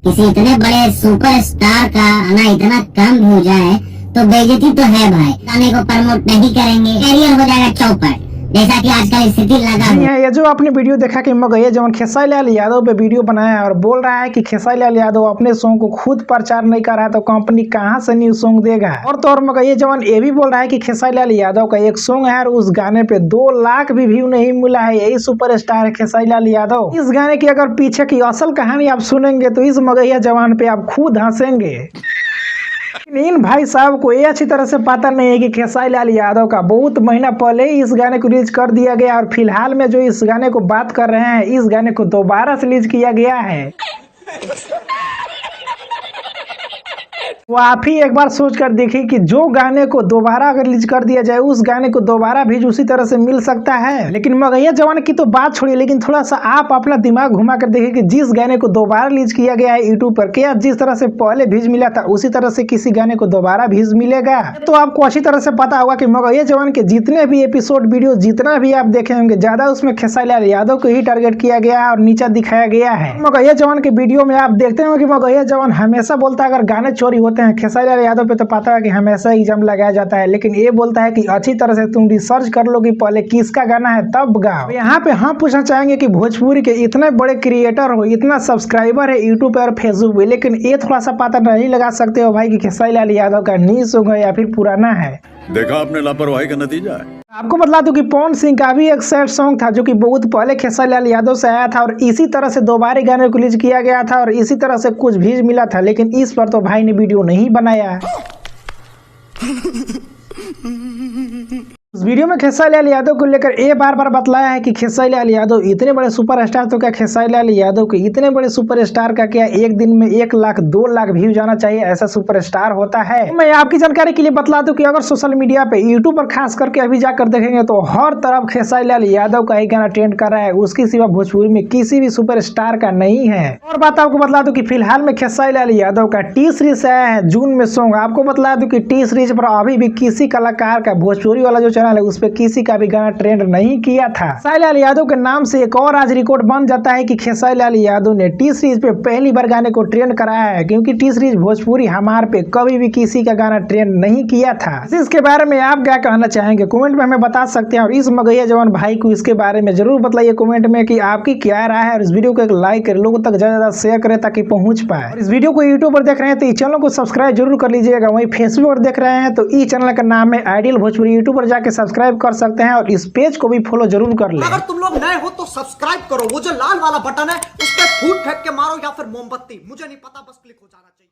किसी इतने बड़े सुपरस्टार का आना इतना कम हो जाए तो बेइज्जती तो है भाई। गाने को प्रमोट नहीं करेंगे, कैरियर हो जाएगा चौपट, जैसा कि आजकल स्थिति लगा हुआ है। ये जो आपने वीडियो देखा कि मगैया जवन खेसारी लाल यादव पे वीडियो बनाया है और बोल रहा है कि खेसारी लाल यादव अपने सॉन्ग को खुद प्रचार नहीं कर रहा है तो कंपनी कहां से न्यू सॉन्ग देगा। और तो और मगैया जवन ये भी बोल रहा है कि खेसारी लाल यादव का एक सॉन्ग है और उस गाने पे 2 लाख भी व्यू नहीं मिला है। यही सुपरस्टार है खेसारी लाल यादव। इस गाने की अगर पीछे की असल कहानी आप सुनेंगे तो इस मगैया जवान पे आप खुद हंसेंगे। इन भाई साहब को ये अच्छी तरह से पता नहीं है कि खेसारी लाल यादव का बहुत महीना पहले ही इस गाने को रिलीज कर दिया गया और फिलहाल में जो इस गाने को बात कर रहे हैं इस गाने को दोबारा से रिलीज किया गया है। वो आप ही एक बार सोच कर देखिए कि जो गाने को दोबारा अगर रिलीज कर दिया जाए उस गाने को दोबारा भी उसी तरह से मिल सकता है। लेकिन मगैया जवान की तो बात छोड़िए, लेकिन थोड़ा सा आप अपना दिमाग घुमा कर देखिए कि जिस गाने को दोबारा रिलीज किया गया है यूट्यूब पर, क्या जिस तरह से पहले व्यूज मिला था उसी तरह से किसी गाने को दोबारा व्यूज मिलेगा? तो आपको अच्छी तरह से पता होगा कि मगैया जवान के जितने भी एपिसोड वीडियो जितना भी आप देखे होंगे ज्यादा उसमें खेसारी लाल यादव को ही टारगेट किया गया है और नीचा दिखाया गया है। मगैया जवान के वीडियो में आप देखते हो कि मगैया जवान हमेशा बोलता है अगर गाने चोरी होते हैं खेसारी लाल यादव पे तो पता है कि हमेशा एग्जाम लगाया जाता है, लेकिन ये बोलता है कि अच्छी तरह से तुम रिसर्च कर लो कि पहले किसका गाना है तब गाओ। यहाँ पे हम पूछना चाहेंगे कि भोजपुरी के इतने बड़े क्रिएटर हो, इतना सब्सक्राइबर है यूट्यूब पे और फेसबुक पे, लेकिन ये थोड़ा सा पता नहीं लगा सकते हो भाई कि खेसारी लाल यादव का न्यू सॉन्ग है या फिर पुराना है। देखा आपने लापरवाही का नतीजा है। आपको बता दूं कि पवन सिंह का भी एक सैड सॉन्ग था जो कि बहुत पहले खेसारी लाल यादव से आया था और इसी तरह से दोबारा गाने को रिलीज किया गया था और इसी तरह से कुछ व्यूज मिला था, लेकिन इस पर तो भाई ने वीडियो नहीं बनाया। इस वीडियो में खेसारी लाल यादव को लेकर ये बार बार बतलाया है कि खेसारी लाल यादव इतने बड़े सुपरस्टार, तो क्या खेसारी लाल यादव के इतने बड़े सुपरस्टार का क्या एक दिन में 1 लाख 2 लाख व्यू जाना चाहिए, ऐसा सुपरस्टार होता है? मैं आपकी जानकारी के लिए बतला दूं कि अगर सोशल मीडिया पे यूट्यूब पर खास करके अभी जाकर देखेंगे तो हर तरफ खेसारी लाल यादव का ही गाना ट्रेंड कर रहा है, उसके सिवा भोजपुरी में किसी भी सुपरस्टार का नहीं है। और बात आपको बतला दूं कि फिलहाल में खेसारी लाल यादव का टी सीरीज आया है जून में सॉन्ग। आपको बतला दूं कि टी सीरीज पर अभी भी किसी कलाकार का भोजपुरी वाला जो चैनल है उस पे किसी का भी गाना ट्रेंड नहीं किया था। खेसारी लाल यादव के नाम से एक और आज रिकॉर्ड बन जाता है कि खेसारी लाल यादव ने टी सीरीज पे पहली बार गाने को ट्रेंड कराया है, क्योंकि टी सीरीज भोजपुरी हमार पे कभी भी किसी का गाना ट्रेंड नहीं किया था। इसके बारे में आप क्या कहना चाहेंगे कमेंट में हमें बता सकते हैं और इस मगैया जवान भाई को इसके बारे में जरूर बताइए कमेंट में कि आपकी क्या राय है। और इस वीडियो को एक लाइक कर लोगों तक ज्यादा शेयर करें ताकि पहुंच पाए। और इस वीडियो को यूट्यूब पर देख रहे हैं तो इस चैनल को सब्सक्राइब जरूर कर लीजिएगा। वहीं फेसबुक पर देख रहे हैं तो इस चैनल का नाम है आइडियल भोजपुरी, यूट्यूब पर जाके सब्सक्राइब कर सकते हैं और इस पेज को भी फॉलो जरूर कर लें। अगर तुम लोग नए हो तो सब्सक्राइब करो, वो जो लाल वाला बटन है उस पर फूट फेंक के मारो या फिर मोमबत्ती, मुझे नहीं पता, बस क्लिक हो जाना चाहिए।